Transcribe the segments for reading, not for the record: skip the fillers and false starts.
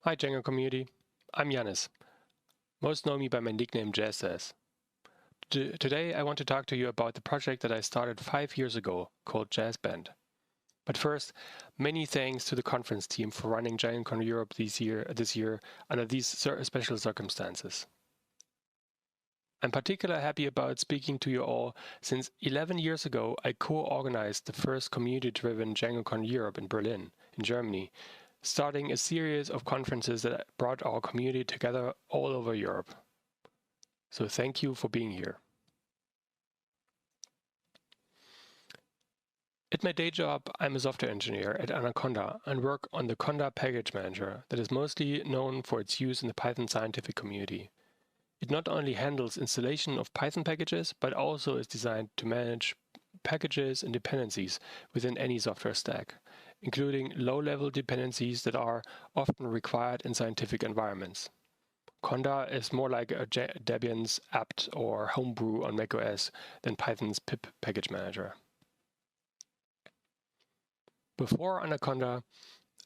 Hi Django community, I'm Jannis. Most know me by my nickname Jazzband. Today I want to talk to you about the project that I started 5 years ago called Jazzband. But first, many thanks to the conference team for running DjangoCon Europe this year under these special circumstances. I'm particularly happy about speaking to you all since 11 years ago I co-organized the first community-driven DjangoCon Europe in Berlin, in Germany, starting a series of conferences that brought our community together all over Europe. So thank you for being here. At my day job, I'm a software engineer at Anaconda and work on the Conda package manager that is mostly known for its use in the Python scientific community. It not only handles installation of Python packages, but also is designed to manage packages and dependencies within any software stack, including low-level dependencies that are often required in scientific environments. Conda is more like a Debian's apt or homebrew on macOS than Python's pip package manager. Before Anaconda,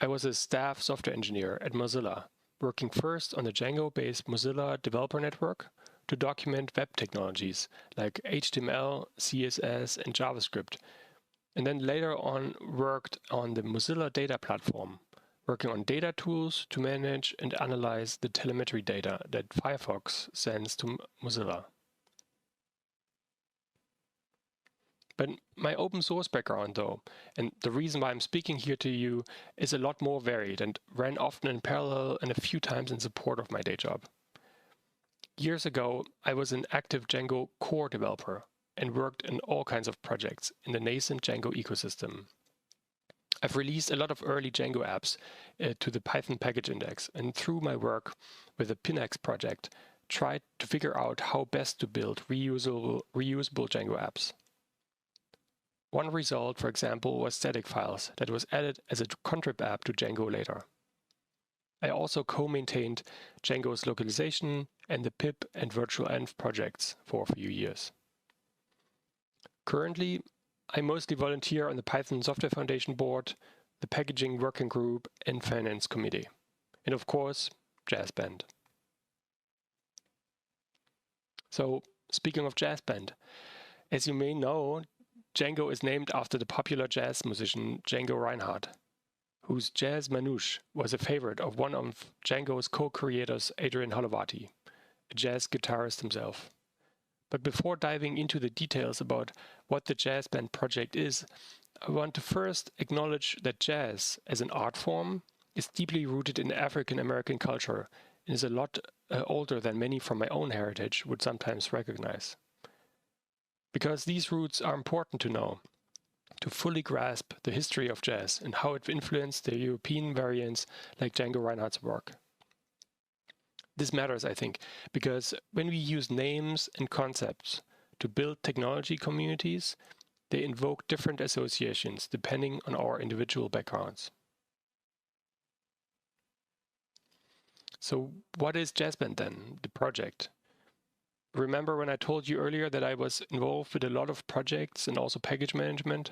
I was a staff software engineer at Mozilla, working first on the Django-based Mozilla Developer Network to document web technologies like HTML, CSS, and JavaScript, and then later on worked on the Mozilla Data Platform, working on data tools to manage and analyze the telemetry data that Firefox sends to Mozilla. But my open source background, though, and the reason why I'm speaking here to you, is a lot more varied and ran often in parallel and a few times in support of my day job. Years ago, I was an active Django core developer and worked in all kinds of projects in the nascent Django ecosystem. I've released a lot of early Django apps to the Python package index, and through my work with the Pinex project, tried to figure out how best to build reusable Django apps. One result, for example, was static files that was added as a contrib app to Django later. I also co-maintained Django's localization and the pip and virtual env projects for a few years. Currently, I mostly volunteer on the Python Software Foundation board, the packaging working group, and finance committee. And of course, Jazzband. So, speaking of Jazzband, as you may know, Django is named after the popular jazz musician Django Reinhardt, whose jazz manouche was a favorite of one of Django's co-creators, Adrian Holovati, a jazz guitarist himself. But before diving into the details about what the Jazzband project is, I want to first acknowledge that jazz, as an art form, is deeply rooted in African American culture and is a lot older than many from my own heritage would sometimes recognize. Because these roots are important to know, to fully grasp the history of jazz and how it influenced the European variants like Django Reinhardt's work. This matters, I think, because when we use names and concepts to build technology communities, they invoke different associations depending on our individual backgrounds. So what is Jazzband then, the project? Remember when I told you earlier that I was involved with a lot of projects and also package management?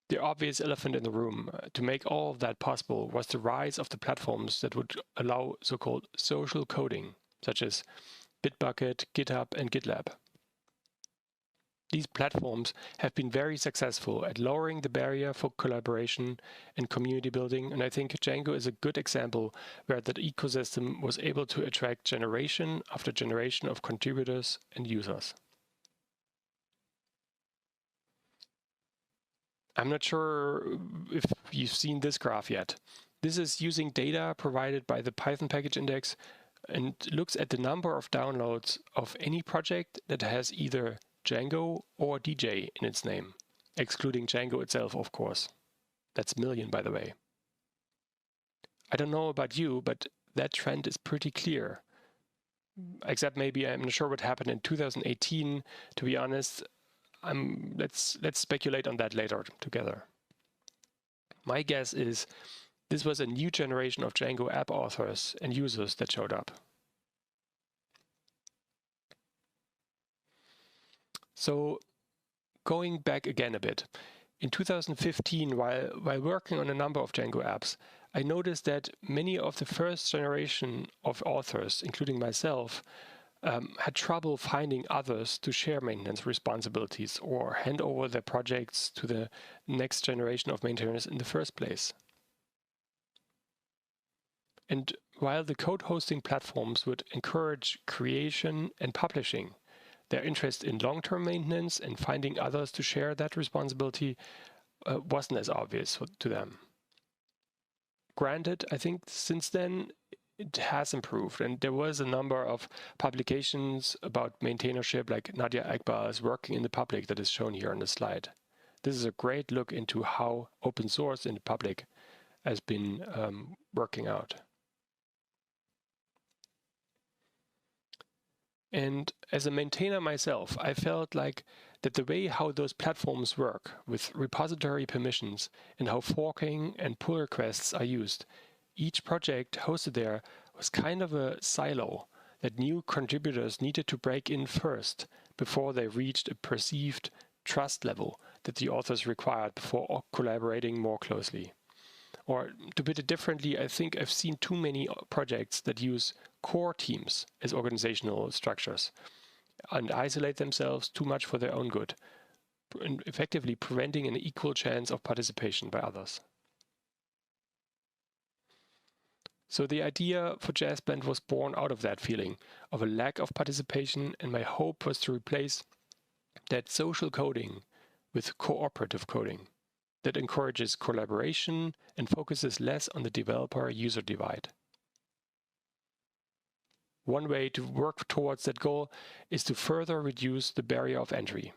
The obvious elephant in the room to make all of that possible was the rise of the platforms that would allow so-called social coding, such as Bitbucket, GitHub, and GitLab. These platforms have been very successful at lowering the barrier for collaboration and community building, and I think Django is a good example where that ecosystem was able to attract generation after generation of contributors and users. I'm not sure if you've seen this graph yet. This is using data provided by the Python package index and looks at the number of downloads of any project that has either Django or DJ in its name, excluding Django itself, of course. That's million, by the way. I don't know about you, but that trend is pretty clear. Except maybe I'm not sure what happened in 2018. To be honest, let's speculate on that later together. My guess is this was a new generation of Django app authors and users that showed up. So going back again a bit, in 2015, while working on a number of Django apps, I noticed that many of the first generation of authors, including myself, had trouble finding others to share maintenance responsibilities or hand over their projects to the next generation of maintainers in the first place. And while the code hosting platforms would encourage creation and publishing, their interest in long-term maintenance and finding others to share that responsibility wasn't as obvious to them. Granted, I think since then it has improved, and there was a number of publications about maintainership, like Nadia Akbar's working in the public, that is shown here on the slide. This is a great look into how open source in the public has been working out. And as a maintainer myself, I felt like that the way how those platforms work with repository permissions and how forking and pull requests are used, each project hosted there was kind of a silo that new contributors needed to break in first before they reached a perceived trust level that the authors required before collaborating more closely. Or to put it differently, I think I've seen too many projects that use core teams as organizational structures and isolate themselves too much for their own good, and effectively preventing an equal chance of participation by others. So the idea for Jazzband was born out of that feeling of a lack of participation, and my hope was to replace that social coding with cooperative coding that encourages collaboration and focuses less on the developer-user divide. One way to work towards that goal is to further reduce the barrier of entry.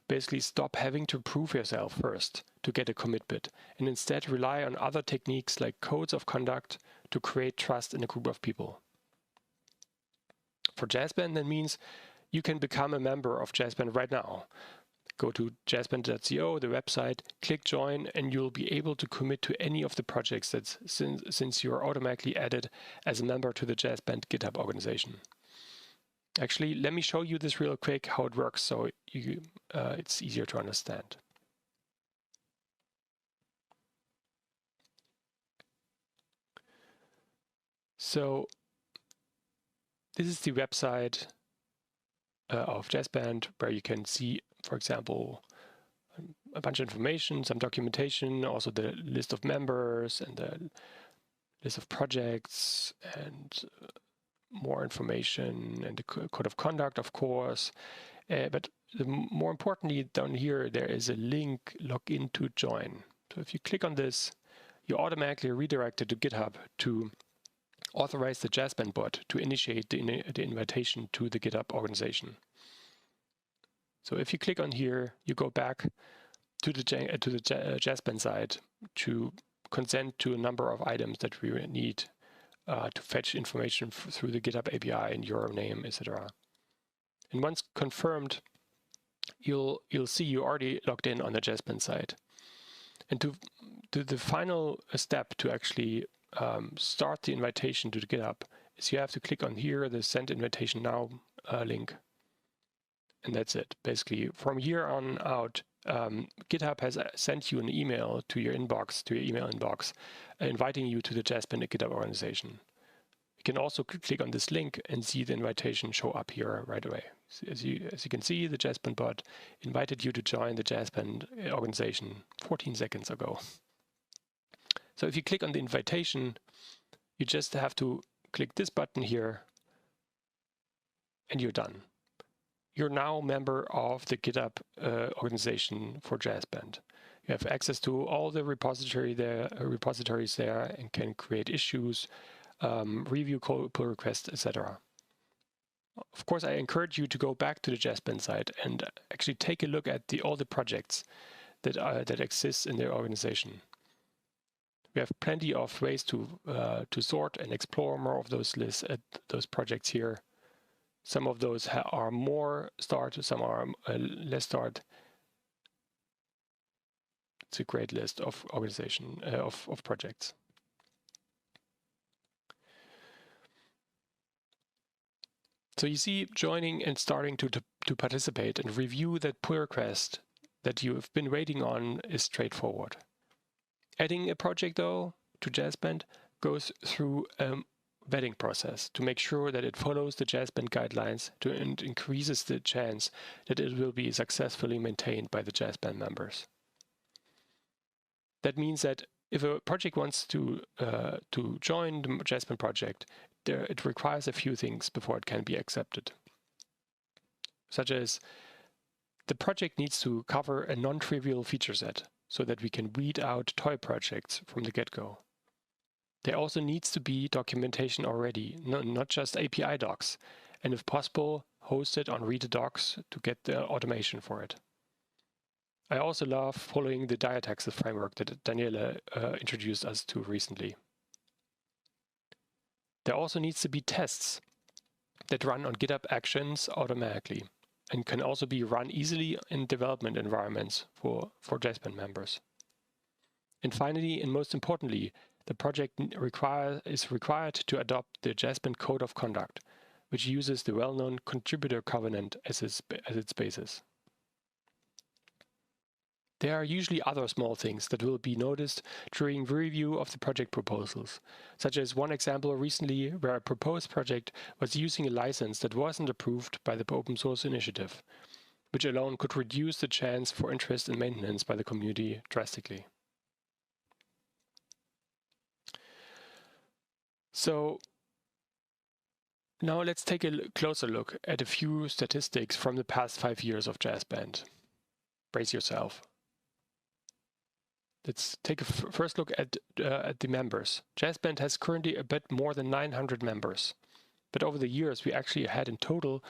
Basically, stop having to prove yourself first to get a commit bit, and instead rely on other techniques like codes of conduct to create trust in a group of people. For Jazzband, that means you can become a member of Jazzband right now. Go to jazzband.co, the website, click join, and you'll be able to commit to any of the projects that since you're automatically added as a member to the Jazzband GitHub organization. Actually, let me show you this real quick, how it works, so it's easier to understand. So this is the website of Jazzband, where you can see, for example, a bunch of information, some documentation, also the list of members and the list of projects and more information and the code of conduct, of course. But more importantly, down here, there is a link, login to join. So if you click on this, you're automatically redirected to GitHub to authorize the Jazzband bot to initiate the invitation to the GitHub organization. So if you click on here, you go back to the Jazzband side to consent to a number of items that we need to fetch information through the GitHub API and your name, etc. And once confirmed, you'll see you already logged in on the Jazzband side. And to the final step to actually start the invitation to the GitHub is you have to click on here, the Send Invitation Now link. And that's it. Basically, from here on out, GitHub has sent you an email to your inbox, to your email inbox, inviting you to the Jazzband GitHub organization. You can also click on this link and see the invitation show up here right away. So as you can see, the Jazzband bot invited you to join the Jazzband organization 14 seconds ago. So if you click on the invitation, you just have to click this button here, and you're done. You're now a member of the GitHub organization for Jazzband. You have access to all the repositories there and can create issues, review pull requests, etc. Of course, I encourage you to go back to the Jazzband site and actually take a look at all the projects that exist in their organization. We have plenty of ways to sort and explore more of those lists at those projects here. Some of those are more starred, some are less starred. It's a great list of of projects. So you see, joining and starting to participate and review that pull request that you've been waiting on is straightforward. Adding a project, though, to Jazzband goes through a vetting process to make sure that it follows the Jazzband guidelines and increases the chance that it will be successfully maintained by the Jazzband members. That means that if a project wants to join the Jazzband project, it requires a few things before it can be accepted, such as the project needs to cover a non-trivial feature set so that we can weed out toy projects from the get-go. There also needs to be documentation already, not just API docs, and if possible, hosted on Reader Docs to get the automation for it. I also love following the diataxis framework that Daniele introduced us to recently. There also needs to be tests that run on GitHub Actions automatically and can also be run easily in development environments for Jazzband members. And finally, and most importantly, the project is required to adopt the Jazzband Code of Conduct, which uses the well-known contributor covenant as its basis. There are usually other small things that will be noticed during review of the project proposals, such as one example recently where a proposed project was using a license that wasn't approved by the open source initiative, which alone could reduce the chance for interest in maintenance by the community drastically. So now let's take a closer look at a few statistics from the past 5 years of Jazzband. Brace yourself. Let's take a first look at the members. Jazzband has currently a bit more than 900 members, but over the years we actually had in total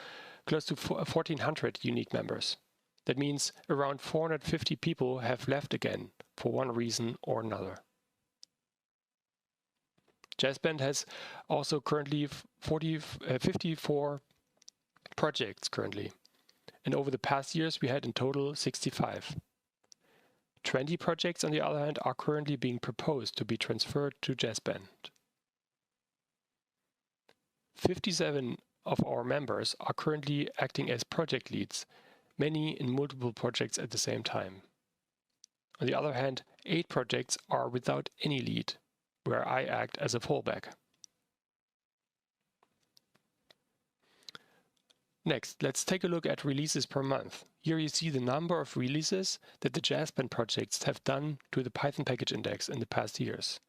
close to 1,400 unique members. That means around 450 people have left again for one reason or another. Jazzband has also currently 54 projects currently, and over the past years we had in total 65. 20 projects, on the other hand, are currently being proposed to be transferred to Jazzband. 57 of our members are currently acting as project leads, many in multiple projects at the same time. On the other hand, 8 projects are without any lead, where I act as a fallback. Next, let's take a look at releases per month. Here you see the number of releases that the Jazzband projects have done to the Python package index in the past years.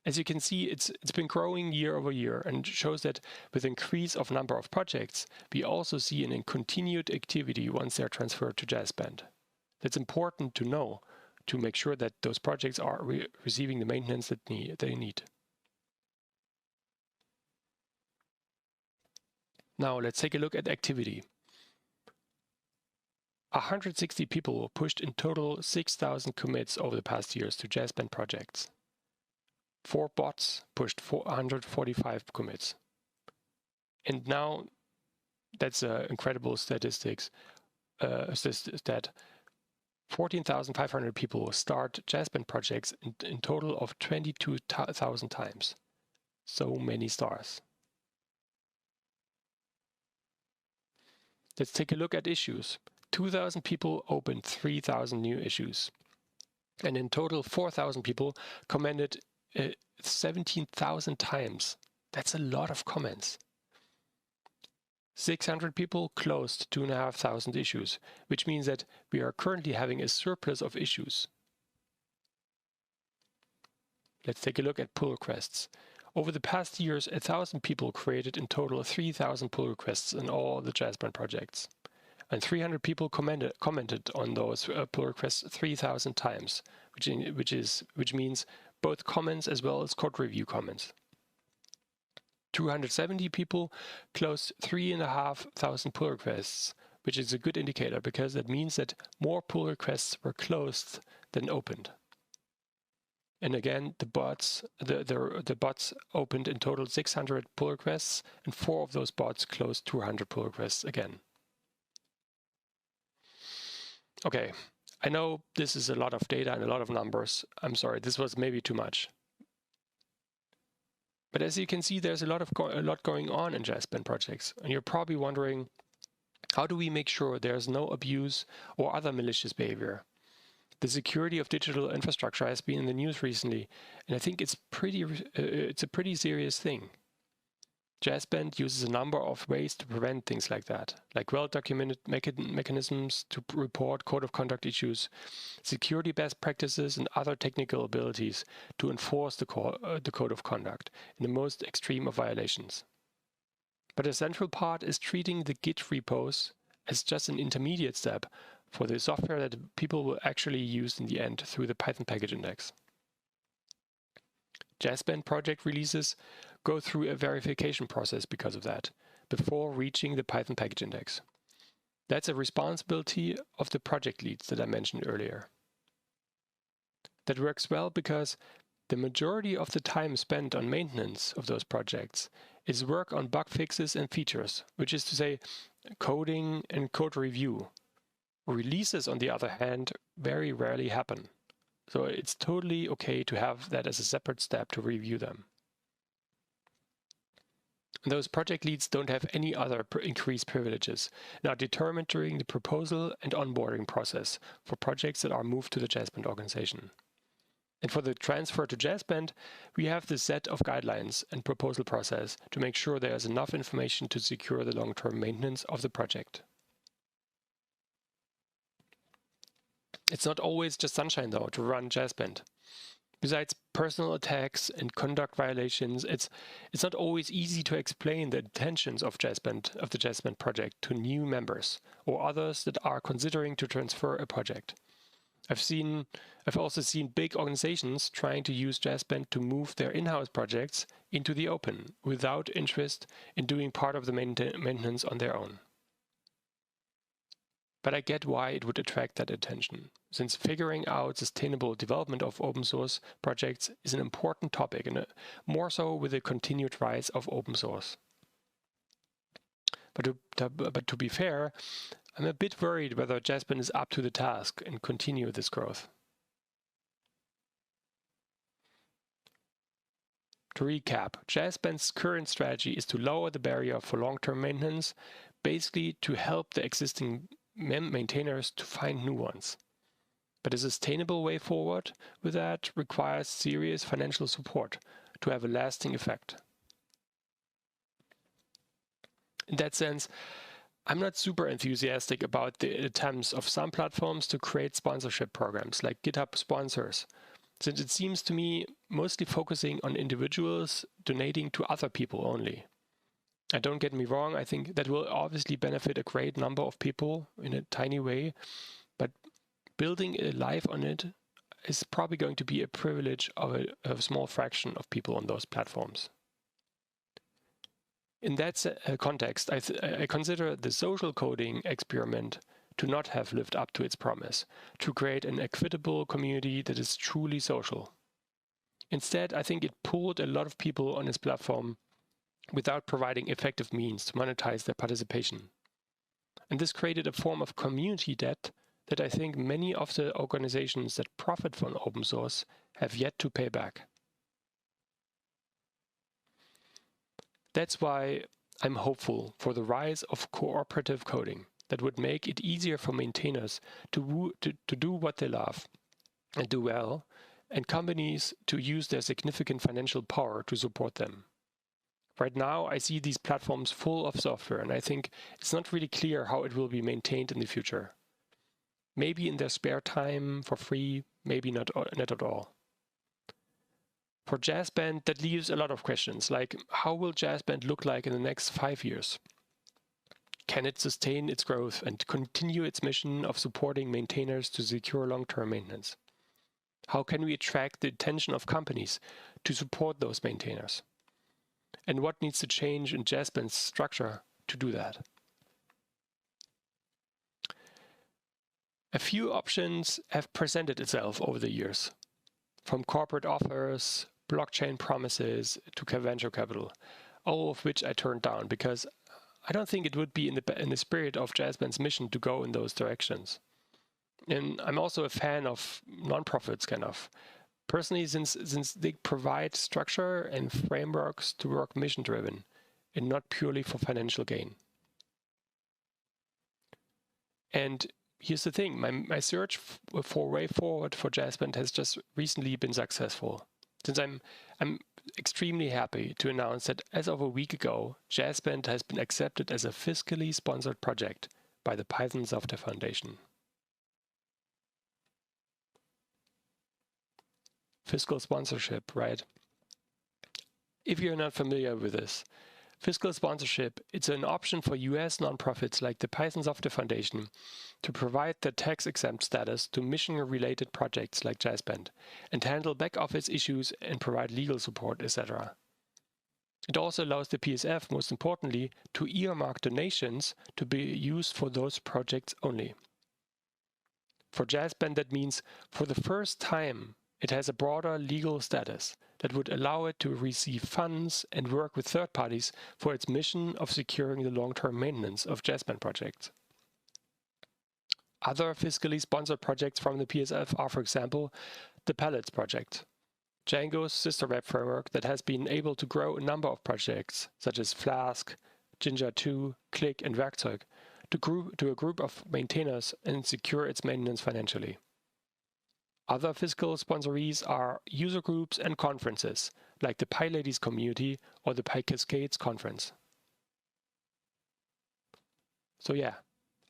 As you can see, it's been growing year over year and shows that with increase of number of projects, we also see an continued activity once they're transferred to Jazzband. That's important to know to make sure that those projects are receiving the maintenance that they need. Now let's take a look at activity. 160 people pushed in total 6,000 commits over the past years to Jazzband projects. 4 bots pushed 445 commits. And now that's incredible statistics. That 14,500 people start Jazzband projects in total of 22,000 times. So many stars. Let's take a look at issues. 2,000 people opened 3,000 new issues. And in total, 4,000 people commented 17,000 times. That's a lot of comments. 600 people closed 2,500 issues, which means that we are currently having a surplus of issues. Let's take a look at pull requests. Over the past years, 1,000 people created in total 3,000 pull requests in all the Jazzband projects. And 300 people commented on those pull requests 3,000 times, which means both comments as well as code review comments. 270 people closed 3,500 pull requests, which is a good indicator because that means that more pull requests were closed than opened. And again, the bots opened in total 600 pull requests, and 4 of those bots closed 200 pull requests again. Okay, I know this is a lot of data and a lot of numbers. I'm sorry, this was maybe too much. But as you can see, there's a lot going on in Jazzband projects, and you're probably wondering, how do we make sure there's no abuse or other malicious behavior? The security of digital infrastructure has been in the news recently, and I think it's a pretty serious thing. Jazzband uses a number of ways to prevent things like that, like well-documented mechanisms to report code of conduct issues, security best practices, and other technical abilities to enforce the code of conduct in the most extreme of violations. But the central part is treating the Git repos as just an intermediate step for the software that people will actually use in the end through the Python package index. Jazzband project releases go through a verification process because of that, before reaching the Python package index. That's a responsibility of the project leads that I mentioned earlier. That works well because the majority of the time spent on maintenance of those projects is work on bug fixes and features, which is to say coding and code review. Releases, on the other hand, very rarely happen. So it's totally okay to have that as a separate step to review them. Those project leads don't have any other increased privileges and are determined during the proposal and onboarding process for projects that are moved to the Jazzband organization. And for the transfer to Jazzband, we have the set of guidelines and proposal process to make sure there is enough information to secure the long-term maintenance of the project. It's not always just sunshine, though, to run Jazzband. Besides personal attacks and conduct violations, it's not always easy to explain the intentions of the Jazzband project to new members or others that are considering to transfer a project. I've also seen big organizations trying to use Jazzband to move their in-house projects into the open without interest in doing part of the maintenance on their own. But I get why it would attract that attention, since figuring out sustainable development of open source projects is an important topic, and more so with the continued rise of open source. But to be fair, I'm a bit worried whether Jazzband is up to the task and continue this growth. To recap, Jazzband's current strategy is to lower the barrier for long-term maintenance, basically to help the existing maintainers to find new ones. But a sustainable way forward with that requires serious financial support to have a lasting effect. In that sense, I'm not super enthusiastic about the attempts of some platforms to create sponsorship programs like GitHub sponsors, since it seems to me mostly focusing on individuals donating to other people only. And don't get me wrong, I think that will obviously benefit a great number of people in a tiny way, but building a life on it is probably going to be a privilege of a small fraction of people on those platforms. In that context, I consider the social coding experiment to not have lived up to its promise, to create an equitable community that is truly social. Instead, I think it pulled a lot of people on its platform without providing effective means to monetize their participation. And this created a form of community debt that I think many of the organizations that profit from open source have yet to pay back. That's why I'm hopeful for the rise of cooperative coding that would make it easier for maintainers to do what they love and do well, and companies to use their significant financial power to support them. Right now, I see these platforms full of software, and I think it's not really clear how it will be maintained in the future. Maybe in their spare time, for free, maybe not at all. For Jazzband, that leaves a lot of questions, like how will Jazzband look like in the next 5 years? Can it sustain its growth and continue its mission of supporting maintainers to secure long-term maintenance? How can we attract the attention of companies to support those maintainers? And what needs to change in Jazzband's structure to do that? A few options have presented itself over the years, from corporate offers, blockchain promises, to venture capital, all of which I turned down because I don't think it would be in the spirit of Jazzband's mission to go in those directions. And I'm also a fan of nonprofits, kind of. Personally, since they provide structure and frameworks to work mission-driven and not purely for financial gain. And here's the thing. My search for a way forward for Jazzband has just recently been successful. Since I'm extremely happy to announce that as of a week ago, Jazzband has been accepted as a fiscally sponsored project by the Python Software Foundation. Fiscal sponsorship, right? If you're not familiar with this, fiscal sponsorship, it's an option for US nonprofits like the Python Software Foundation to provide their tax-exempt status to mission-related projects like Jazzband and handle back-office issues and provide legal support, etc. It also allows the PSF, most importantly, to earmark donations to be used for those projects only. For Jazzband, that means for the first time, it has a broader legal status that would allow it to receive funds and work with third parties for its mission of securing the long-term maintenance of Jazzband projects. Other fiscally sponsored projects from the PSF are, for example, the Pellets project, Django's sister web framework that has been able to grow a number of projects, such as Flask, Jinja2, Click, and Werkzeug, to a group of maintainers and secure its maintenance financially. Other fiscal sponsorees are user groups and conferences, like the PyLadies community or the PyCascades conference. So yeah,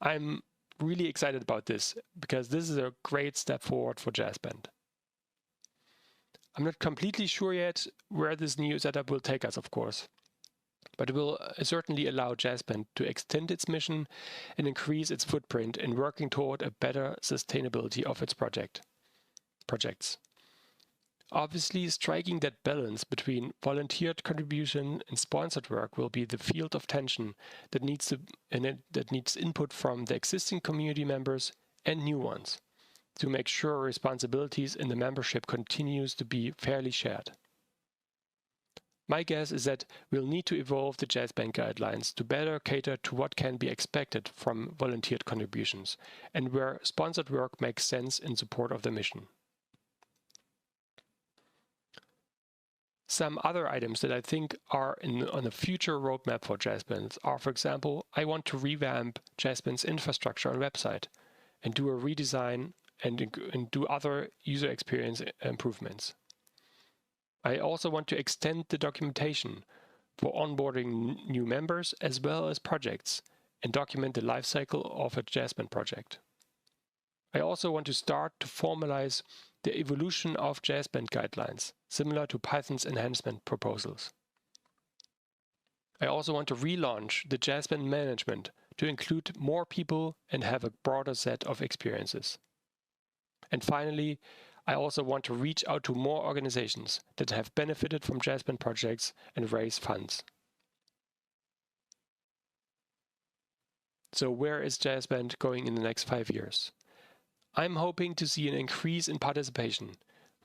I'm really excited about this because this is a great step forward for Jazzband. I'm not completely sure yet where this new setup will take us, of course, but it will certainly allow Jazzband to extend its mission and increase its footprint in working toward a better sustainability of its projects. Obviously, striking that balance between volunteered contribution and sponsored work will be the field of tension that needs input from the existing community members and new ones to make sure responsibilities in the membership continues to be fairly shared. My guess is that we'll need to evolve the Jazzband guidelines to better cater to what can be expected from volunteered contributions and where sponsored work makes sense in support of the mission. Some other items that I think are on a future roadmap for Jazzband are, for example, I want to revamp Jazzband's infrastructure and website and do a redesign and do other user experience improvements. I also want to extend the documentation for onboarding new members as well as projects and document the lifecycle of a Jazzband project. I also want to start to formalize the evolution of Jazzband guidelines, similar to Python's enhancement proposals. I also want to relaunch the Jazzband management to include more people and have a broader set of experiences. And finally, I also want to reach out to more organizations that have benefited from Jazzband projects and raise funds. So where is Jazzband going in the next 5 years? I'm hoping to see an increase in participation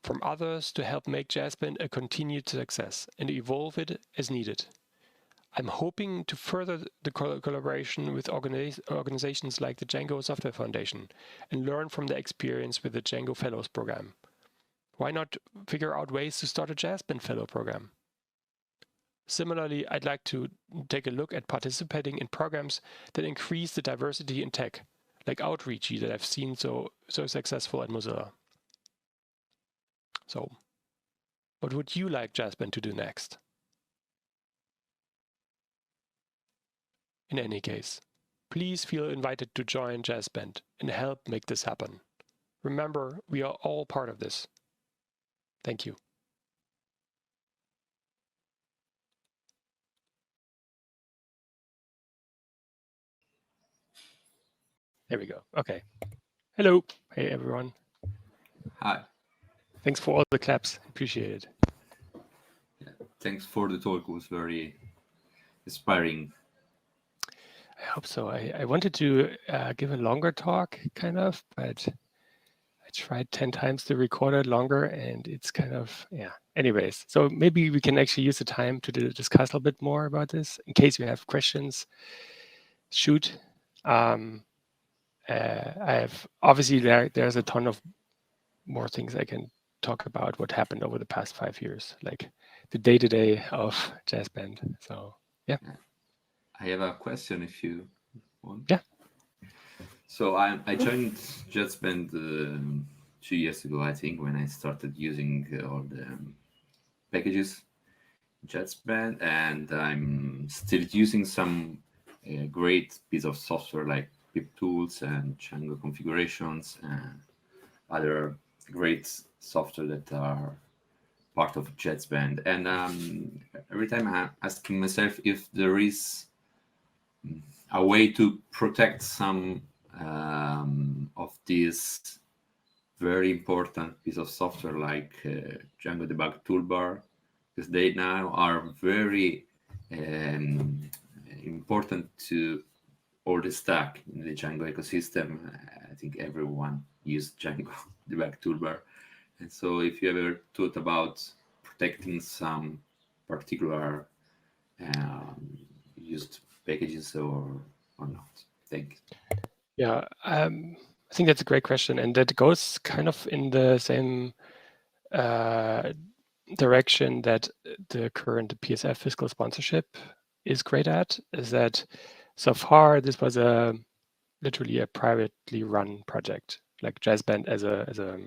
from others to help make Jazzband a continued success and evolve it as needed. I'm hoping to further the collaboration with organizations like the Django Software Foundation and learn from their experience with the Django Fellows program. Why not figure out ways to start a Jazzband Fellow program? Similarly, I'd like to take a look at participating in programs that increase the diversity in tech, like Outreachy that I've seen so successful at Mozilla. So, what would you like Jazzband to do next? In any case, please feel invited to join Jazzband and help make this happen. Remember, we are all part of this. Thank you. There we go. Okay. Hello. Hey, everyone. Hi. Thanks for all the claps. Appreciate it. Yeah, thanks for the talk. It was very inspiring. I hope so. I wanted to give a longer talk, kind of, but I tried 10 times to record it longer, and it's kind of, yeah. Anyways, so maybe we can actually use the time to discuss a little bit more about this. In case you have questions, shoot. I have, obviously, there's a ton of more things I can talk about what happened over the past 5 years, like the day-to-day of Jazzband. So, yeah. I have a question if you want. Yeah. So I joined Jazzband 2 years ago, I think, when I started using all the packages Jazzband, and I'm still using some great piece of software like pip tools and Django configurations and other great software that are part of Jazzband. And every time I'm asking myself if there is a way to protect some of these very important piece of software like Django debug toolbar, because they now are very important to all the stack in the Django ecosystem. I think everyone uses Django debug toolbar. And so if you ever thought about protecting some particular used packages or not? Thank you. Yeah, I think that's a great question, and that goes kind of in the same direction that the current PSF fiscal sponsorship is great at. Is that so far this was literally a privately run project, like Jazzband as a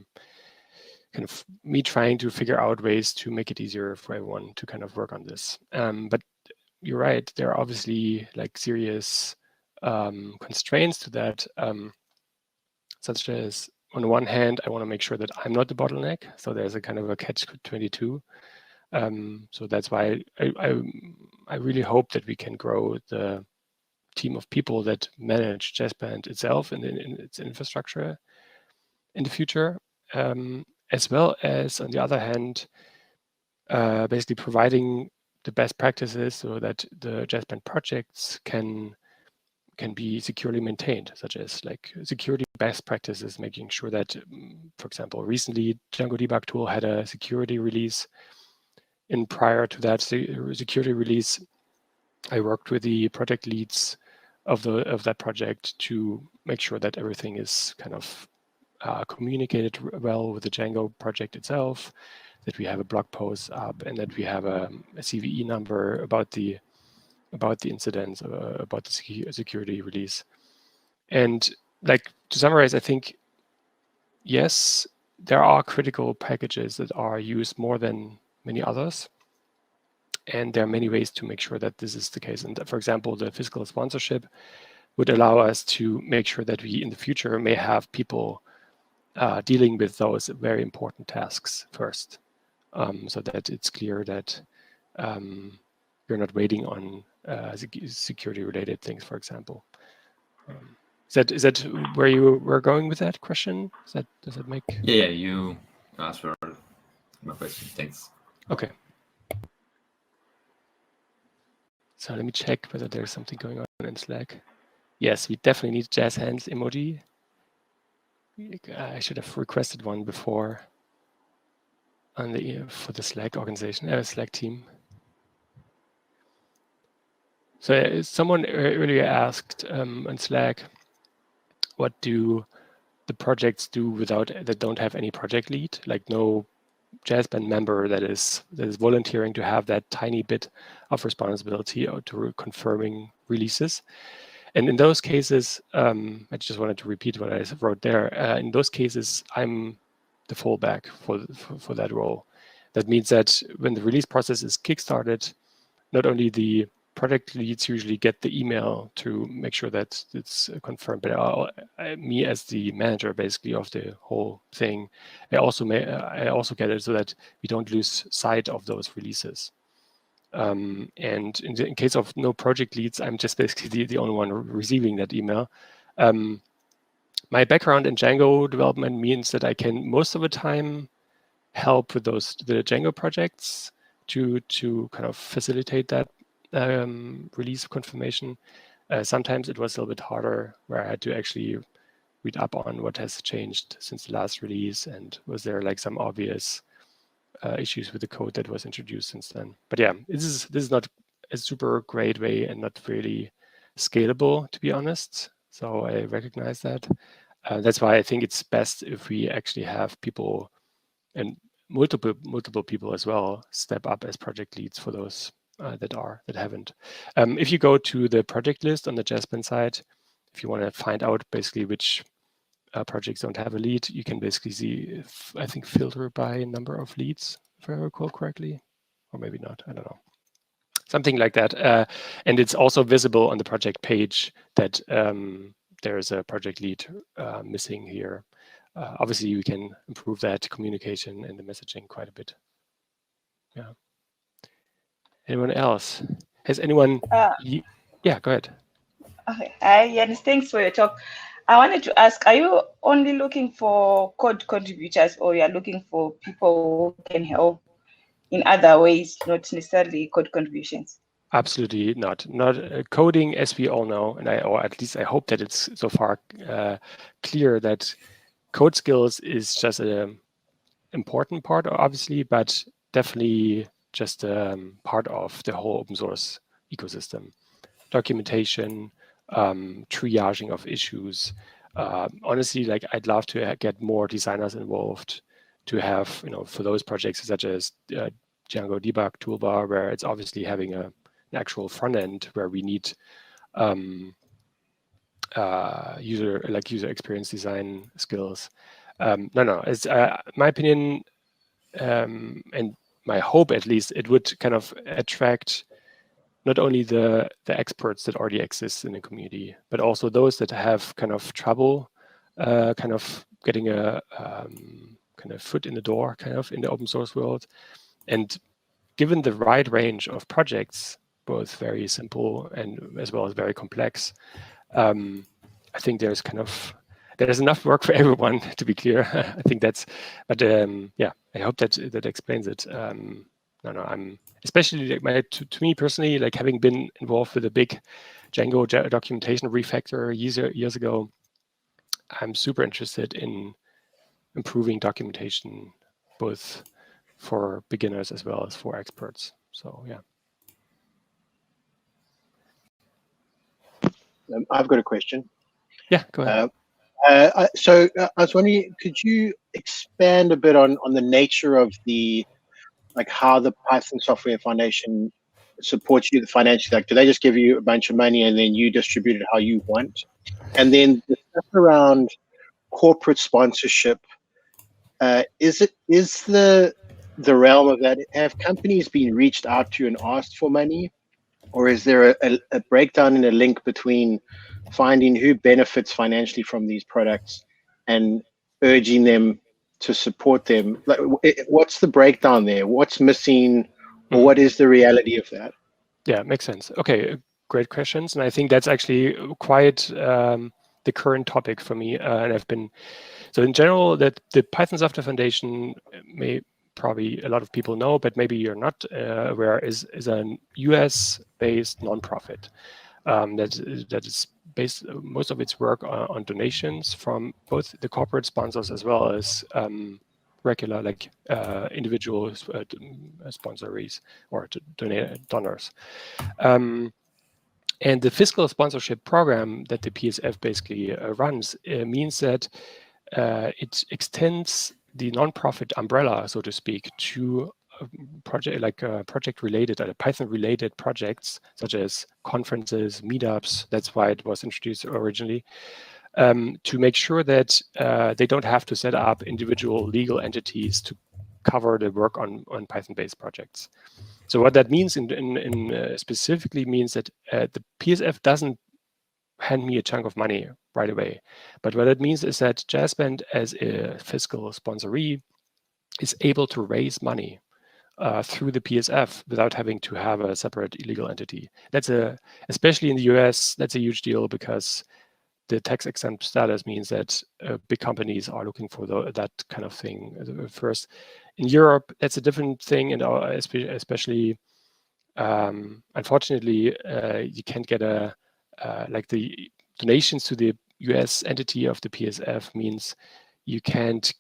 kind of me trying to figure out ways to make it easier for everyone to kind of work on this. But you're right, there are obviously like serious constraints to that, such as on the one hand, I want to make sure that I'm not the bottleneck. So there's a kind of a catch-22. So that's why I really hope that we can grow the team of people that manage Jazzband itself and in its infrastructure in the future, as well as on the other hand, basically providing the best practices so that the Jazzband projects can be securely maintained, such as like security best practices, making sure that, for example, recently Django debug tool had a security release. And prior to that security release, I worked with the project leads of that project to make sure that everything is kind of communicated well with the Django project itself, that we have a blog post up, and that we have a CVE number about the incidents, about the security release. And like to summarize, I think, yes, there are critical packages that are used more than many others. And there are many ways to make sure that this is the case. And for example, the fiscal sponsorship would allow us to make sure that we in the future may have people dealing with those very important tasks first, so that it's clear that you're not waiting on security-related things, for example. Is that where you were going with that question? Does that make? Yeah, you answered my question. Thanks. Okay. So let me check whether there's something going on in Slack. Yes, we definitely need jazz hands emoji. I should have requested one before on the for the Slack organization, Slack team. So someone earlier asked on Slack, what do the projects do that don't have any project lead, like no Jazzband member that is volunteering to have that tiny bit of responsibility to confirming releases. And in those cases, I just wanted to repeat what I wrote there. In those cases, I'm the fallback for that role. That means that when the release process is kickstarted, not only the project leads usually get the email to make sure that it's confirmed, but me as the manager basically of the whole thing, I also get it so that we don't lose sight of those releases. And in case of no project leads, I'm just basically the only one receiving that email. My background in Django development means that I can most of the time help with the Django projects to kind of facilitate that release confirmation. Sometimes it was a little bit harder, where I had to actually read up on what has changed since the last release, and was there like some obvious issues with the code that was introduced since then. But yeah, this is not a super great way and not really scalable, to be honest. So I recognize that. That's why I think it's best if we actually have people, and multiple people as well, step up as project leads for those that haven't. If you go to the project list on the Jazzband side, if you want to find out basically which projects don't have a lead, you can basically see, I think, filter by number of leads, if I recall correctly, or maybe not, I don't know. Something like that. And it's also visible on the project page that there's a project lead missing here. Obviously, we can improve that communication and the messaging quite a bit. Yeah. Anyone else? Has anyone? Yeah, go ahead. Okay. Hi, Jannis. Thanks for your talk. I wanted to ask, are you only looking for code contributors, or you're looking for people who can help in other ways, not necessarily code contributions? Absolutely not. Not coding, as we all know, and or at least I hope that it's so far clear that code skills is just an important part, obviously, but definitely just part of the whole open source ecosystem. Documentation, triaging of issues. Honestly, like I'd love to get more designers involved, to have, for those projects such as Django debug toolbar, where it's obviously having an actual front end where we need user experience design skills. No, it's my opinion, and my hope at least, it would kind of attract not only the experts that already exist in the community, but also those that have kind of trouble kind of getting a kind of foot in the door kind of in the open source world. And given the wide range of projects, both very simple and as well as very complex, I think there's enough work for everyone, to be clear. I think that's, but yeah, I hope that explains it. No, I'm especially like to me personally, like having been involved with a big Django documentation refactor years ago, I'm super interested in improving documentation, both for beginners as well as for experts. So yeah. I've got a question. Yeah, go ahead. So I was wondering, could you expand a bit on the nature of like how the Python Software Foundation supports you financially? Like, do they just give you a bunch of money and then you distribute it how you want? And then the stuff around corporate sponsorship, is the realm of that? Have companies been reached out to and asked for money, or is there a breakdown in a link between finding who benefits financially from these products and urging them to support them? Like, what's the breakdown there? What's missing, or what is the reality of that? Yeah, makes sense. Okay, great questions. And I think that's actually quite the current topic for me. And so in general, that the Python Software Foundation, probably a lot of people know, but maybe you're not aware, is a US-based nonprofit that is based most of its work on donations from both the corporate sponsors as well as regular, like individual sponsorees or donors. And the fiscal sponsorship program that the PSF basically runs means that it extends the nonprofit umbrella, so to speak, to project-related, Python-related projects, such as conferences, meetups. That's why it was introduced originally, to make sure that they don't have to set up individual legal entities to cover the work on Python-based projects. So what that means specifically means that the PSF doesn't hand me a chunk of money right away. But what it means is that Jazzband, as a fiscal sponsoree, is able to raise money through the PSF without having to have a separate illegal entity. That's especially in the US, that's a huge deal because the tax exempt status means that big companies are looking for that kind of thing first. In Europe, that's a different thing, and especially, unfortunately, you can't get like the donations to the US entity of the PSF means you can't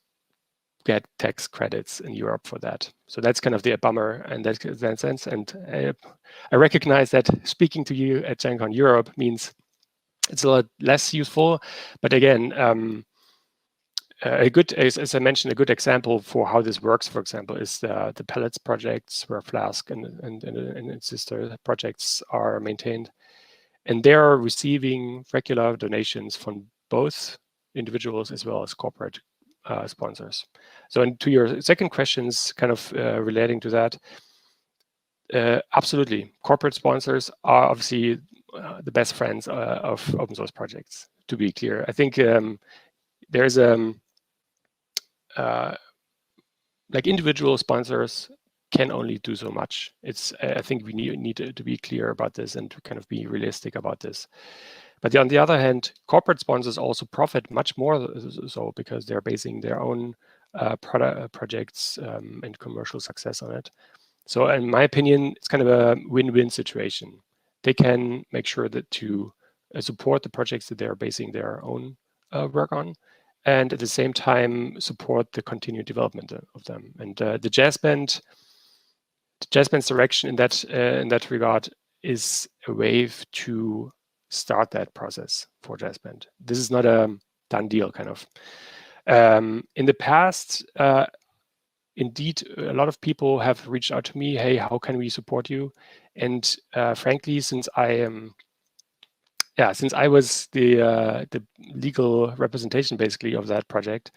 get tax credits in Europe for that. So that's kind of the bummer in that sense. And I recognize that speaking to you at DjangoCon Europe means it's a lot less useful. But again, as I mentioned, a good example for how this works, for example, is the pellets projects where Flask and its sister projects are maintained. And they are receiving regular donations from both individuals as well as corporate sponsors. So, and to your second questions, kind of relating to that, absolutely, corporate sponsors are obviously the best friends of open source projects. To be clear, I think there's like individual sponsors can only do so much. It's I think we need to be clear about this and to kind of be realistic about this. But on the other hand, corporate sponsors also profit much more so because they're basing their own projects and commercial success on it. So in my opinion, it's kind of a win-win situation. They can make sure that to support the projects that they're basing their own work on, and at the same time support the continued development of them. And the Jazzband's direction in that regard is a way to start that process for Jazzband. This is not a done deal, kind of. In the past, indeed, a lot of people have reached out to me, hey, how can we support you? And frankly, since I was the legal representation basically of that project,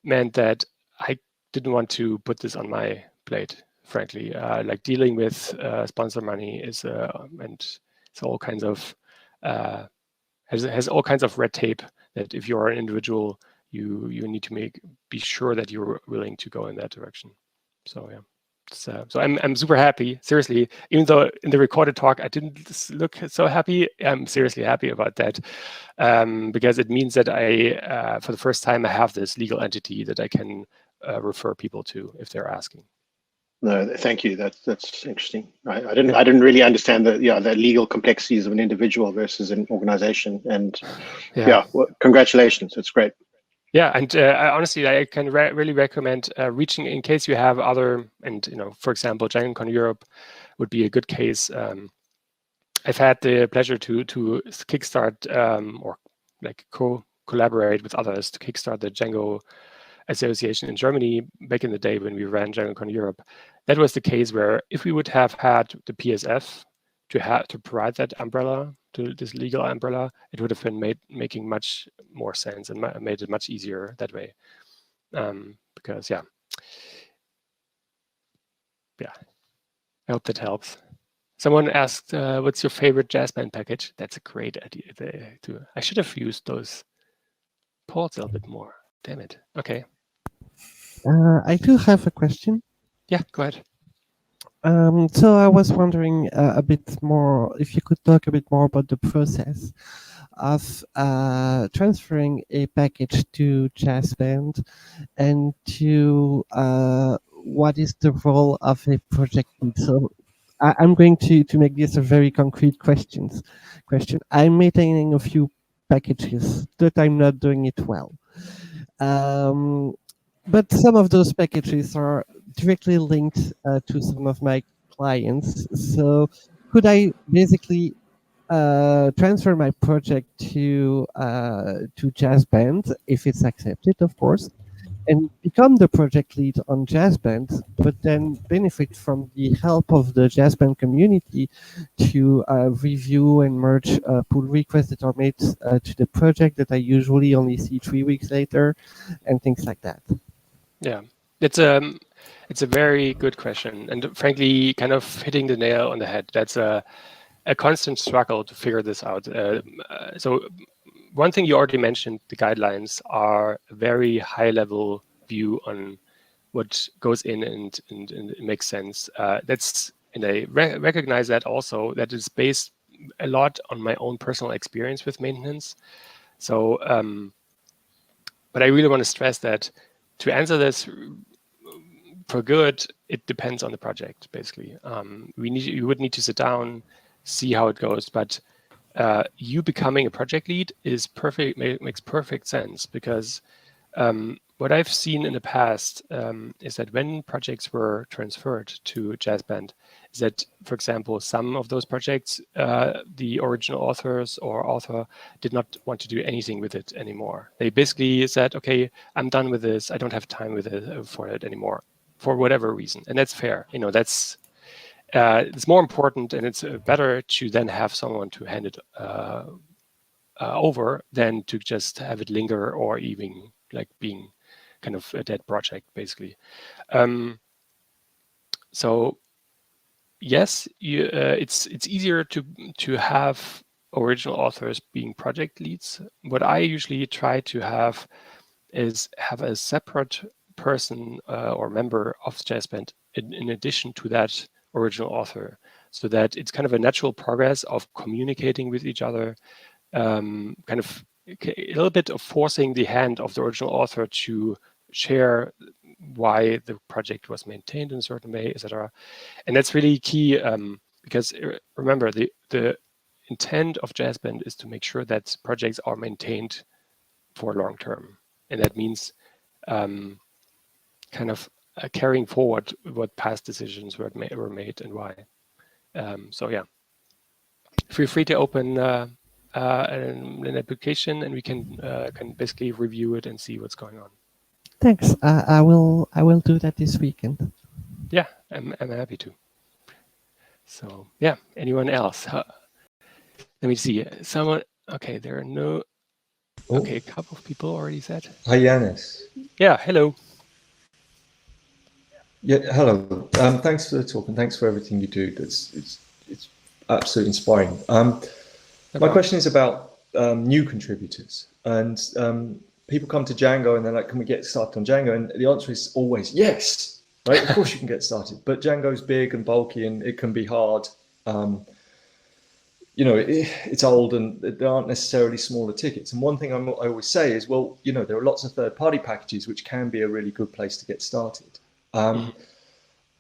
meant that I didn't want to put this on my plate, frankly. Like dealing with sponsor money is and it's all kinds of has all kinds of red tape that if you're an individual, you need to be sure that you're willing to go in that direction. So yeah. So I'm super happy, seriously, even though in the recorded talk I didn't look so happy. I'm seriously happy about that because it means that I, for the first time, I have this legal entity that I can refer people to if they're asking. No, thank you. That's interesting. I didn't really understand the legal complexities of an individual versus an organization. And well, congratulations. It's great. Yeah, and honestly, I can really recommend reaching in case you have other, and for example, DjangoCon Europe would be a good case. I've had the pleasure to kickstart or like collaborate with others to kickstart the Django Association in Germany back in the day when we ran DjangoCon Europe. That was the case where if we would have had the PSF to provide that umbrella, to this legal umbrella, it would have been making much more sense and made it much easier that way. Because I hope that helps. Someone asked, what's your favorite Jazzband package? That's a great idea too. I should have used those ports a little bit more. Damn it. Okay. I do have a question. Yeah, go ahead. So I was wondering a bit more, if you could talk a bit more about the process of transferring a package to Jazzband and to what is the role of a project lead. So I'm going to make this a very concrete question. I'm maintaining a few packages that I'm not doing it well. But some of those packages are directly linked to some of my clients. So could I basically transfer my project to Jazzband if it's accepted, of course, and become the project lead on Jazzband, but then benefit from the help of the Jazzband community to review and merge pull requests that are made to the project that I usually only see 3 weeks later, and things like that. Yeah, it's a very good question, and frankly, kind of hitting the nail on the head. That's a constant struggle to figure this out. So one thing you already mentioned, the guidelines are a very high-level view on what goes in and it makes sense. And I recognize that also, that is based a lot on my own personal experience with maintenance. So, but I really want to stress that to answer this for good, it depends on the project, basically. You would need to sit down, see how it goes, but you becoming a project lead is perfect, makes perfect sense, because what I've seen in the past is that when projects were transferred to Jazzband, is that, for example, some of those projects, the original authors or author did not want to do anything with it anymore. They basically said, okay, I'm done with this. I don't have time for it anymore, for whatever reason. And that's fair. it's more important, and it's better to then have someone to hand it over than to just have it linger or even like being kind of a dead project, basically. So yes, it's easier to have original authors being project leads. What I usually try to have is have a separate person or member of Jazzband in addition to that original author, so that it's kind of a natural progress of communicating with each other, kind of a little bit of forcing the hand of the original author to share why the project was maintained in a certain way, etc. And that's really key, because remember, the intent of Jazzband is to make sure that projects are maintained for long term. And that means kind of carrying forward what past decisions were made and why. So yeah, feel free to open an application, and we can basically review it and see what's going on. Thanks. I will do that this weekend. Yeah, I'm happy to. So yeah, anyone else? Let me see. Someone. Okay, there are no. Okay, a couple of people already said. Hi, Jannis. Yeah, hello. Yeah, hello. Thanks for the talk and thanks for everything you do. It's absolutely inspiring. My question is about new contributors, and people come to Django and they're like, "Can we get started on Django?" And the answer is always yes, right? Of course you can get started, but Django's big and bulky and it can be hard. You know, it's old and there aren't necessarily smaller tickets. And one thing I always say is, well, you know, there are lots of third-party packages which can be a really good place to get started. And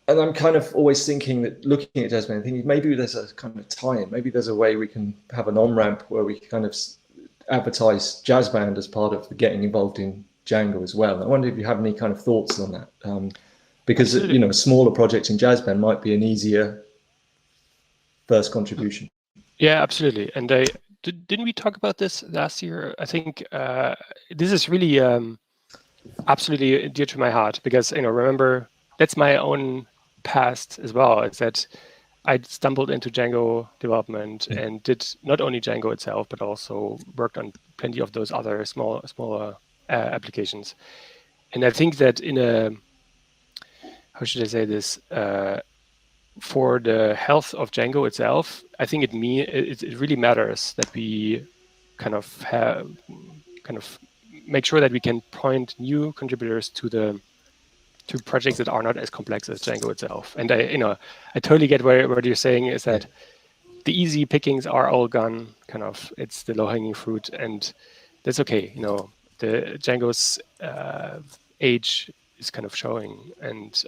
I'm kind of always thinking that, looking at Jazzband, thinking maybe there's a kind of tie-in. Maybe there's a way we can have an on-ramp where we kind of advertise Jazzband as part of getting involved in Django as well. And I wonder if you have any kind of thoughts on that, because you know, smaller projects in Jazzband might be an easier first contribution. Yeah, absolutely. And didn't we talk about this last year? I think this is really absolutely dear to my heart, because, you know, remember, that's my own past as well. It's that I stumbled into Django development and did not only Django itself, but also worked on plenty of those other smaller applications. And I think that in a, how should I say this? For the health of Django itself, I think it really matters that we kind of make sure that we can point new contributors to projects that are not as complex as Django itself. And I totally get what you're saying is that the easy pickings are all gone. Kind of, it's the low-hanging fruit, and that's okay. You know, the Django's age is kind of showing, and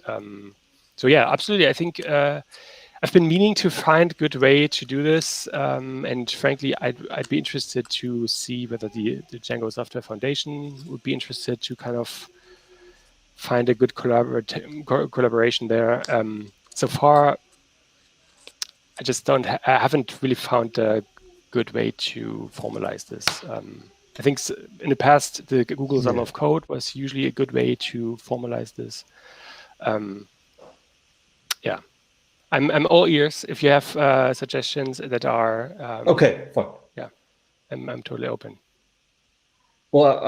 so yeah, absolutely. I think I've been meaning to find a good way to do this, and frankly, I'd be interested to see whether the Django Software Foundation would be interested to kind of find a good collaboration there. So far, I just I haven't really found a good way to formalize this. I think in the past, the Google Summer of Code was usually a good way to formalize this. Yeah, I'm all ears. If you have suggestions that are okay, fine. Yeah, I'm totally open. Well,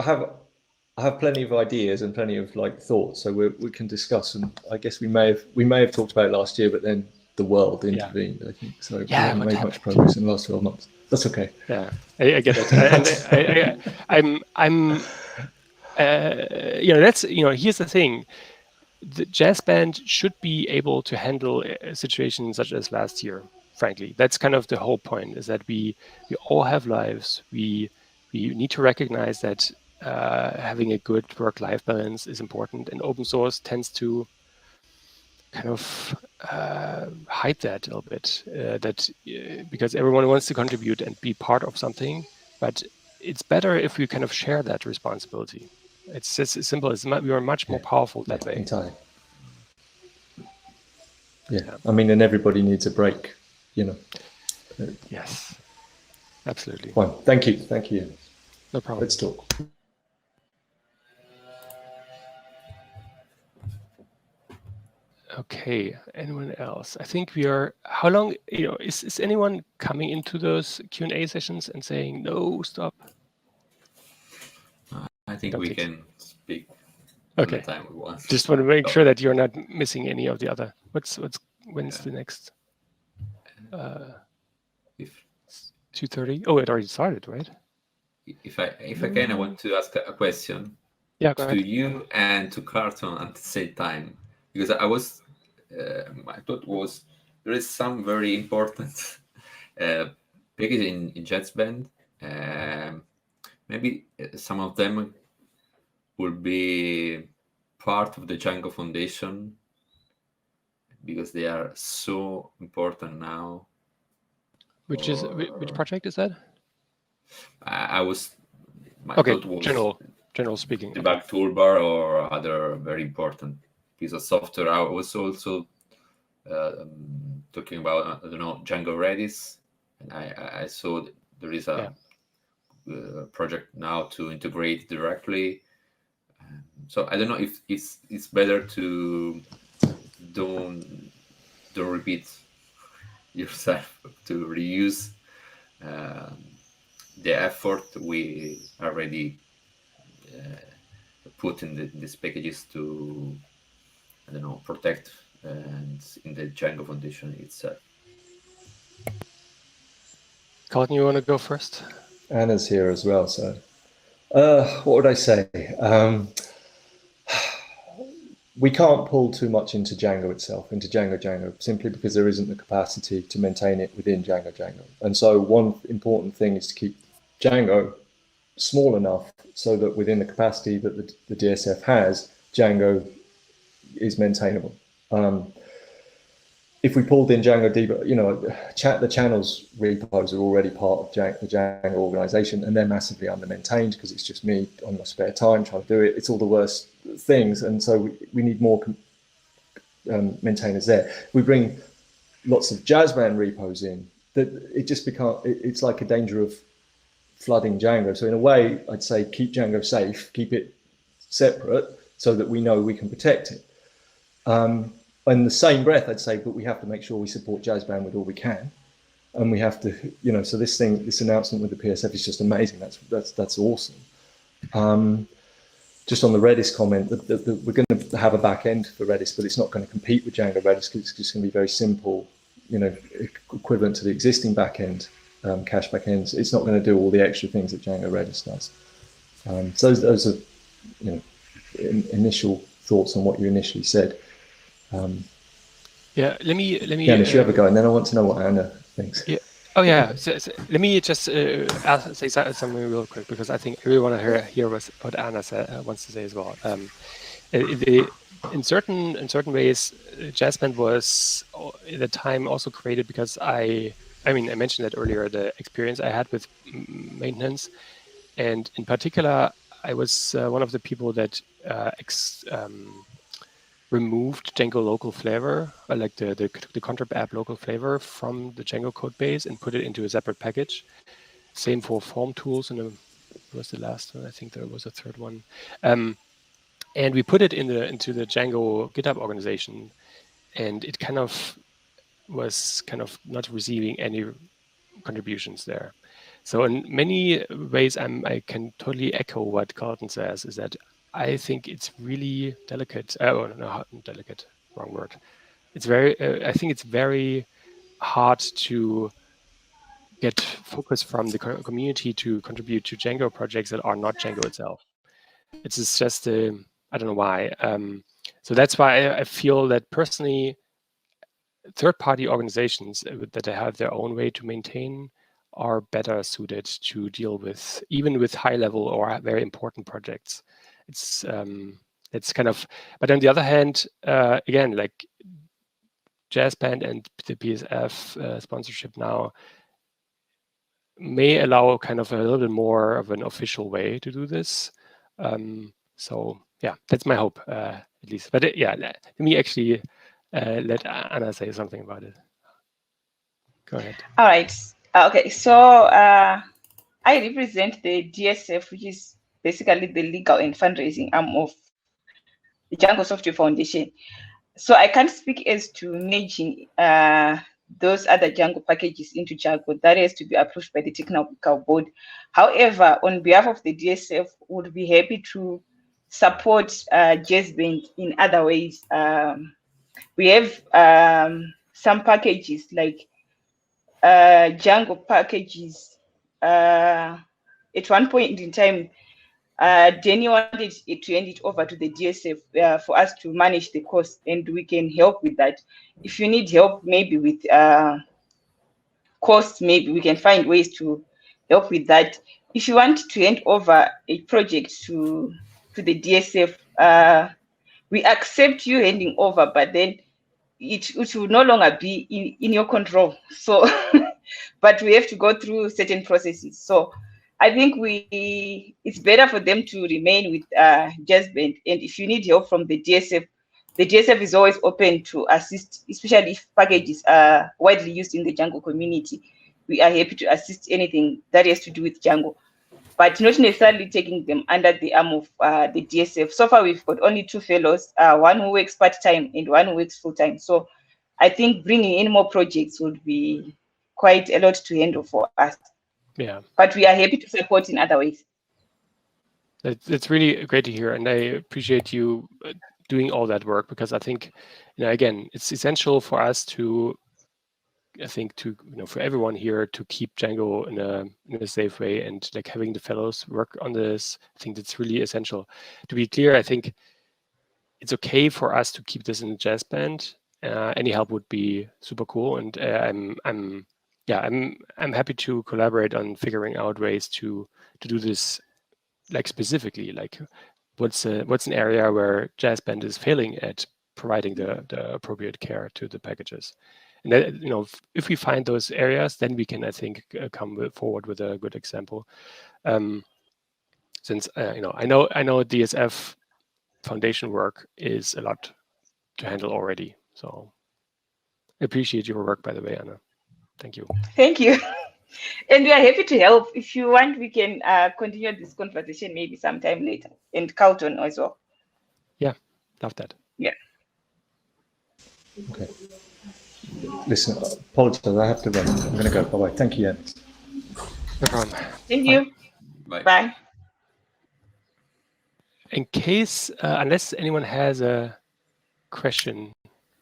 I have plenty of ideas and plenty of thoughts, so we can discuss. And I guess we may have talked about it last year, but then the world intervened. I think so. We haven't made much progress in the last 12 months. That's okay. Yeah, I get it. And I'm that's here's the thing. The Jazzband should be able to handle situations such as last year. Frankly, that's kind of the whole point, is that we all have lives. We need to recognize that having a good work-life balance is important, and open source tends to kind of hide that a little bit. Because everyone wants to contribute and be part of something, but it's better if we kind of share that responsibility. It's just as simple as we are much more powerful that way. Entirely. Yeah, I mean, and everybody needs a break, Yes, absolutely. Fine. Thank you. No problem. Let's talk. Okay, anyone else? I think we are, how long, is anyone coming into those Q&A sessions and saying, no, stop? I think we can speak okay. the time we want. Just want to make sure that you're not missing any of the other. When's the next? 2:30? Oh, it already started, right? If I can, I want to ask a question. Yeah, go ahead. To you and to Carlton at the same time, because I was, I thought there is some very important package in Jazzband. Maybe some of them will be part of the Django Foundation because they are so important now. Which project is that? Okay, general speaking. Debug toolbar or other very important piece of software. I was also talking about, I don't know, Django Redis, and I saw there is a project now to integrate directly. So I don't know if it's better to don't repeat yourself, to reuse the effort we already put in these packages to, I don't know, protect and in the Django Foundation itself. Carlton, you want to go first? Anna's here as well, so what would I say? We can't pull too much into Django itself, into Django, simply because there isn't the capacity to maintain it within Django. And so one important thing is to keep Django small enough so that within the capacity that the DSF has, Django is maintainable. If we pulled in Django debug, the channels repos are already part of the Django organization, and they're massively under-maintained because it's just me on my spare time trying to do it. It's all the worst things, and so we need more maintainers there. We bring lots of Jazzband repos in, that it just it's like a danger of flooding Django. So in a way, I'd say keep Django safe, keep it separate so that we know we can protect it. In the same breath, I'd say, but we have to make sure we support Jazzband with all we can, and we have to, so this announcement with the PSF is just amazing. That's awesome. Just on the Redis comment, we're going to have a back end for Redis, but it's not going to compete with Django Redis because it's just going to be very simple, equivalent to the existing back end, cache back ends. It's not going to do all the extra things that Django Redis does. So those are, initial thoughts on what you initially said. Let me. Jannis, you have a go, and then I want to know what Anna thinks. Yeah. Oh yeah. So let me just say something real quick, because I think we want to hear what Anna wants to say as well. In certain ways, Jazzband was at the time also created because I mentioned that earlier, the experience I had with maintenance, and in particular, I was one of the people that removed Django local flavor, like the contrib app local flavor from the Django code base and put it into a separate package. Same for form tools, and was the last one. I think there was a third one. And we put it into the Django GitHub organization, and it was not receiving any contributions there. So in many ways, I can totally echo what Carlton says, is that I think it's really delicate. Delicate, wrong word. It's I think it's very hard to get focus from the community to contribute to Django projects that are not Django itself. It's just, I don't know why. So that's why I feel that personally, third-party organizations that have their own way to maintain are better suited to deal with, even with high-level or very important projects. It's kind of, but on the other hand, again, like Jazzband and the PSF sponsorship now may allow kind of a little bit more of an official way to do this. So yeah, that's my hope, at least. But let me actually let Anna say something about it. Go ahead. All right. Okay. So I represent the DSF, which is basically the legal and fundraising arm of the Django Software Foundation. So I can't speak as to managing those other Django packages into Django. That has to be approved by the technical board. However, on behalf of the DSF, would be happy to support Jazzband in other ways. We have some packages like Django packages. At one point in time, Danny wanted to hand it over to the DSF for us to manage the cost, and we can help with that. If you need help, maybe with costs, maybe we can find ways to help with that. If you want to hand over a project to the DSF, we accept you handing over, but then it will no longer be in your control. So, but we have to go through certain processes. So I think it's better for them to remain with Jazzband. And if you need help from the DSF is always open to assist, especially if packages are widely used in the Django community. We are happy to assist anything that has to do with Django, but not necessarily taking them under the arm of the DSF. So far, we've got only 2 fellows, one who works part-time and one who works full-time. So I think bringing in more projects would be quite a lot to handle for us. Yeah. But we are happy to support in other ways. It's really great to hear, and I appreciate you doing all that work, because I think, again, it's essential for us to, I think, for everyone here to keep Django in a safe way, and like having the fellows work on this. I think that's really essential. To be clear, I think it's okay for us to keep this in the Jazzband. Any help would be super cool, and I'm happy to collaborate on figuring out ways to do this, like specifically, like what's an area where Jazzband is failing at providing the appropriate care to the packages. And that, if we find those areas, then we can, I think, come forward with a good example. Since I know DSF foundation work is a lot to handle already. So I appreciate your work, by the way, Anna. Thank you. Thank you. And we are happy to help. If you want, we can continue this conversation maybe sometime later. And Carlton as well. Yeah, love that. Yeah. Okay. Listen, apologies, I have to run. I'm going to go. Bye-bye. Thank you, Jannis. No problem. Thank you. Bye. Bye. In case, unless anyone has a question.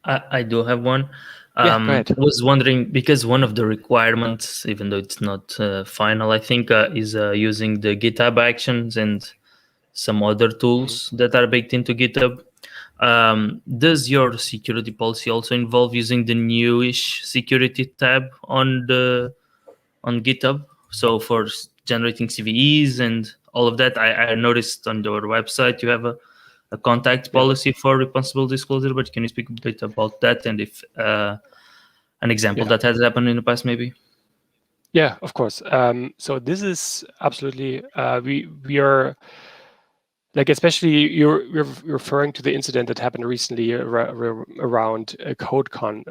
I do have one. Yeah, go ahead. I was wondering, because one of the requirements, even though it's not final, I think, is using the GitHub Actions and some other tools that are baked into GitHub. Does your security policy also involve using the newish security tab on GitHub? So for generating CVEs and all of that, I noticed on your website you have a contact policy for responsible disclosure, but can you speak a bit about that, and if an example that has happened in the past, maybe? Yeah, of course. So this is absolutely, we are, like, especially you're referring to the incident that happened recently around CodeCon.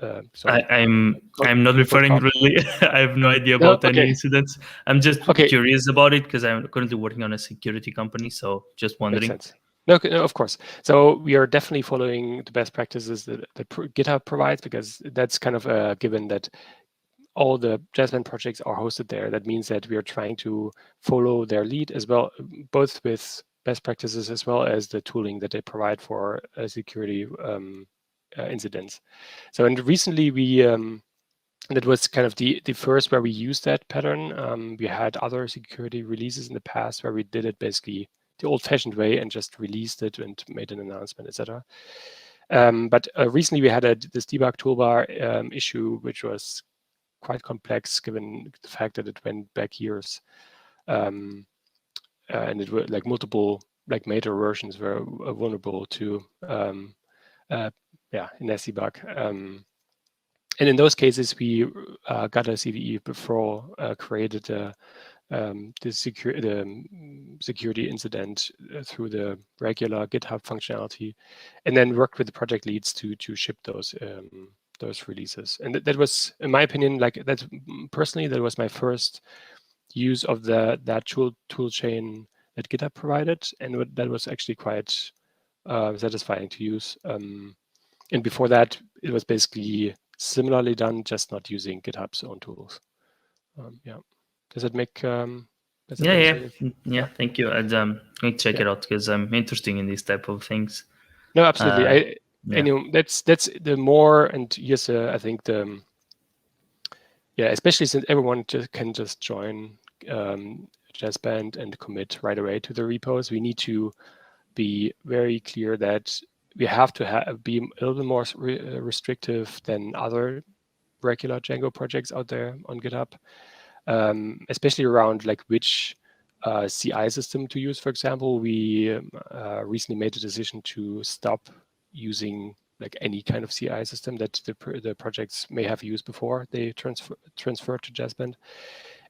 I'm not referring really. I have no idea about any incidents. I'm just curious about it because I'm currently working on a security company, so just wondering. Makes sense. No, of course. So we are definitely following the best practices that GitHub provides, because that's kind of a given that all the Jazzband projects are hosted there. That means that we are trying to follow their lead as well, both with best practices as well as the tooling that they provide for security incidents. So, and recently we that was kind of the first where we used that pattern. We had other security releases in the past where we did it basically the old-fashioned way and just released it and made an announcement, etc. But recently we had this debug toolbar issue, which was quite complex given the fact that it went back years. And it were like multiple major versions were vulnerable to nasty bug. And in those cases, we got a CVE before created the security incident through the regular GitHub functionality, and then worked with the project leads to ship those releases. And that was, in my opinion, that was my first use of that tool chain that GitHub provided, and that was actually quite satisfying to use. And before that, it was basically similarly done, just not using GitHub's own tools. Yeah. Does it make Yeah, thank you. I'd going to check it out because I'm interested in these type of things. No, absolutely. That's the more, and here's I think the especially since everyone can just join Jazzband and commit right away to the repos, we need to be very clear that we have to be a little bit more restrictive than other regular Django projects out there on GitHub, especially around like which CI system to use. For example, we recently made a decision to stop using like any kind of CI system that the projects may have used before they transfer to Jazzband,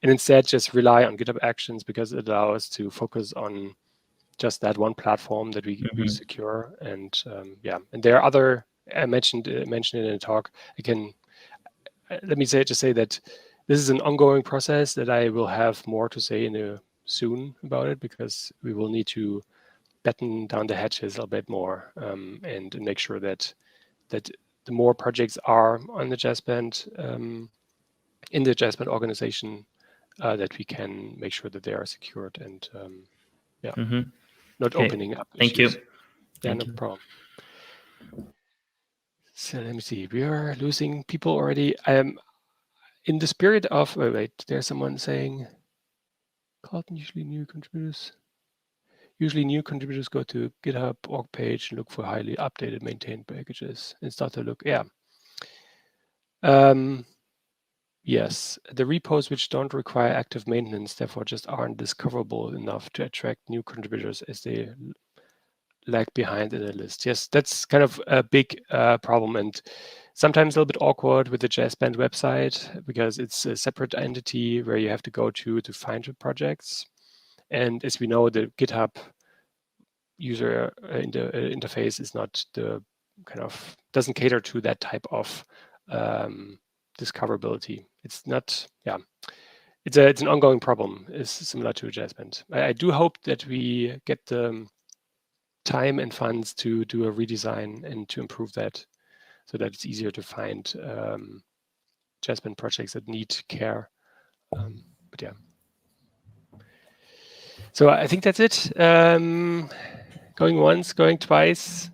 and instead just rely on GitHub Actions because it allows us to focus on just that one platform that we secure. And and there are other, I mentioned it in a talk. Let me say that this is an ongoing process that I will have more to say soon about it, because we will need to batten down the hatches a little bit more and make sure that the more projects are on the Jazzband in the Jazzband organization, that we can make sure that they are secured and not opening up Thank issues. you. Yeah, no problem. So let me see. We are losing people already. In the spirit of wait, there's someone saying, usually new contributors. Usually new contributors go to GitHub org page and look for highly updated maintained packages and start to look. Yeah. Yes, the repos which don't require active maintenance, therefore just aren't discoverable enough to attract new contributors as they lag behind in the list. Yes, that's kind of a big problem, and sometimes a little bit awkward with the Jazzband website, because it's a separate entity where you have to go to find your projects. And as we know, the GitHub user interface is not doesn't cater to that type of discoverability. It's not, it's an ongoing problem. It's similar to Jazzband. I do hope that we get the time and funds to do a redesign and to improve that, so that it's easier to find Jazzband projects that need care. But yeah. So I think that's it. Going once, going twice.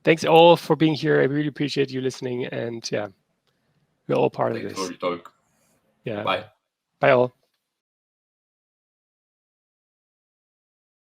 Thanks all for being here. I really appreciate you listening, and we're all part of this. Thanks for your talk. Yeah. Bye. Bye all.